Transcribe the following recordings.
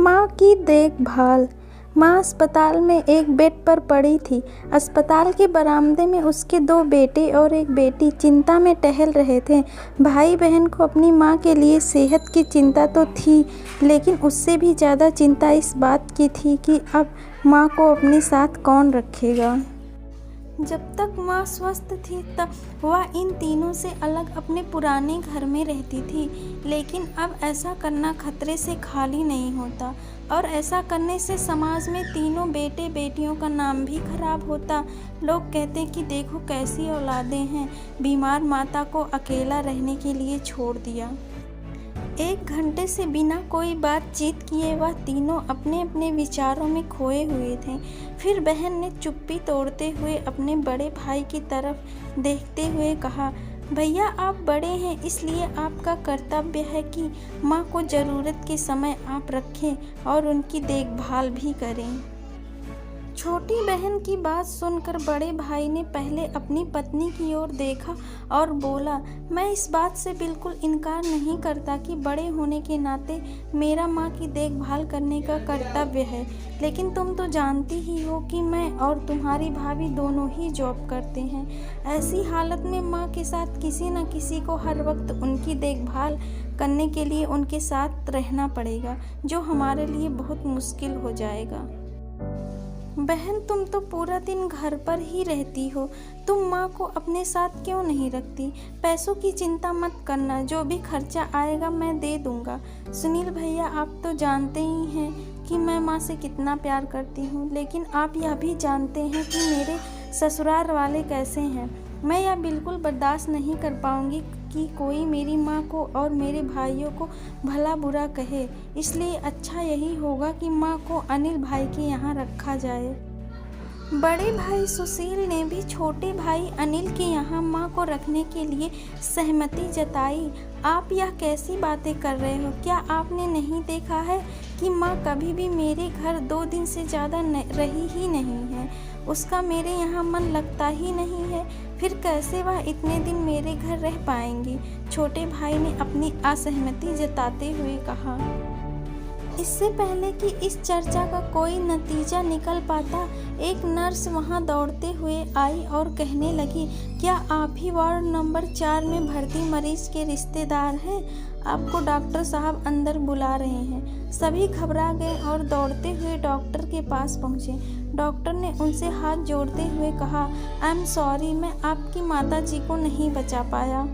माँ की देखभाल। माँ अस्पताल में एक बेड पर पड़ी थी। अस्पताल के बरामदे में उसके 2 बेटे और एक बेटी चिंता में टहल रहे थे। भाई बहन को अपनी माँ के लिए सेहत की चिंता तो थी, लेकिन उससे भी ज़्यादा चिंता इस बात की थी कि अब माँ को अपने साथ कौन रखेगा। जब तक माँ स्वस्थ थी तब वह इन तीनों से अलग अपने पुराने घर में रहती थी, लेकिन अब ऐसा करना खतरे से खाली नहीं होता और ऐसा करने से समाज में तीनों बेटे बेटियों का नाम भी खराब होता। लोग कहते कि देखो कैसी औलादें हैं, बीमार माता को अकेला रहने के लिए छोड़ दिया। 1 घंटे से बिना कोई बातचीत किए वह तीनों अपने अपने विचारों में खोए हुए थे। फिर बहन ने चुप्पी तोड़ते हुए अपने बड़े भाई की तरफ देखते हुए कहा, भैया आप बड़े हैं, इसलिए आपका कर्तव्य है कि माँ को ज़रूरत के समय आप रखें और उनकी देखभाल भी करें। छोटी बहन की बात सुनकर बड़े भाई ने पहले अपनी पत्नी की ओर देखा और बोला, मैं इस बात से बिल्कुल इनकार नहीं करता कि बड़े होने के नाते मेरा माँ की देखभाल करने का कर्तव्य है, लेकिन तुम तो जानती ही हो कि मैं और तुम्हारी भाभी दोनों ही जॉब करते हैं। ऐसी हालत में माँ के साथ किसी न किसी को हर वक्त उनकी देखभाल करने के लिए उनके साथ रहना पड़ेगा, जो हमारे लिए बहुत मुश्किल हो जाएगा। बहन तुम तो पूरा दिन घर पर ही रहती हो, तुम माँ को अपने साथ क्यों नहीं रखती? पैसों की चिंता मत करना, जो भी खर्चा आएगा मैं दे दूँगा। सुनील भैया आप तो जानते ही हैं कि मैं माँ से कितना प्यार करती हूँ, लेकिन आप यह भी जानते हैं कि मेरे ससुराल वाले कैसे हैं। मैं यह बिल्कुल बर्दाश्त नहीं कर पाऊँगी कि कोई मेरी माँ को और मेरे भाइयों को भला बुरा कहे, इसलिए अच्छा यही होगा कि माँ को अनिल भाई के यहाँ रखा जाए। बड़े भाई सुशील ने भी छोटे भाई अनिल के यहाँ माँ को रखने के लिए सहमति जताई। आप यह कैसी बातें कर रहे हो? क्या आपने नहीं देखा है कि माँ कभी भी मेरे घर 2 दिन से ज़्यादा रही ही नहीं है? उसका मेरे यहाँ मन लगता ही नहीं है, फिर कैसे वह इतने दिन मेरे घर रह पाएंगी? छोटे भाई ने अपनी असहमति जताते हुए कहा। इससे पहले कि इस चर्चा का कोई नतीजा निकल पाता, एक नर्स वहां दौड़ते हुए आई और कहने लगी, क्या आप ही वार्ड नंबर 4 में भर्ती मरीज के रिश्तेदार हैं? आपको डॉक्टर साहब अंदर बुला रहे हैं। सभी घबरा गए और दौड़ते हुए डॉक्टर के पास पहुंचे। डॉक्टर ने उनसे हाथ जोड़ते हुए कहा, आई एम सॉरी, मैं आपकी माता जी को नहीं बचा पाया।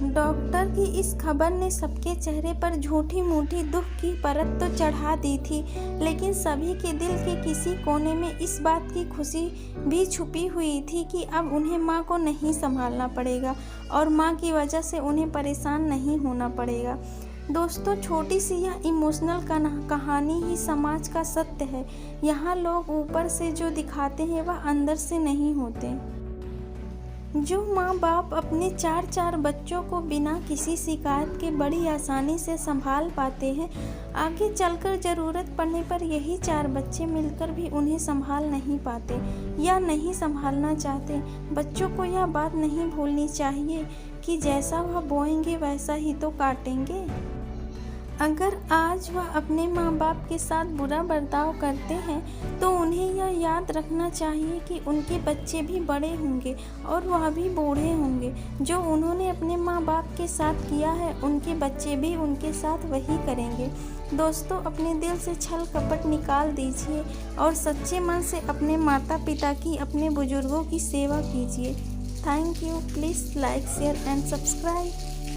डॉक्टर की इस खबर ने सबके चेहरे पर झूठी मूठी दुख की परत तो चढ़ा दी थी, लेकिन सभी के दिल के किसी कोने में इस बात की खुशी भी छुपी हुई थी कि अब उन्हें माँ को नहीं संभालना पड़ेगा और माँ की वजह से उन्हें परेशान नहीं होना पड़ेगा। दोस्तों, छोटी सी यह इमोशनल कहानी ही समाज का सत्य है। यहाँ लोग ऊपर से जो दिखाते हैं वह अंदर से नहीं होते। जो माँ बाप अपने 4-4 बच्चों को बिना किसी शिकायत के बड़ी आसानी से संभाल पाते हैं, आगे चलकर ज़रूरत पड़ने पर यही 4 बच्चे मिलकर भी उन्हें संभाल नहीं पाते या नहीं संभालना चाहते। बच्चों को यह बात नहीं भूलनी चाहिए कि जैसा वह बोएंगे वैसा ही तो काटेंगे। अगर आज वह अपने माँ बाप के साथ बुरा बर्ताव करते हैं तो उन्हें यह याद रखना चाहिए कि उनके बच्चे भी बड़े होंगे और वह भी बूढ़े होंगे। जो उन्होंने अपने माँ बाप के साथ किया है, उनके बच्चे भी उनके साथ वही करेंगे। दोस्तों, अपने दिल से छल कपट निकाल दीजिए और सच्चे मन से अपने माता पिता की, अपने बुजुर्गों की सेवा कीजिए। Thank you. Please like, share and subscribe.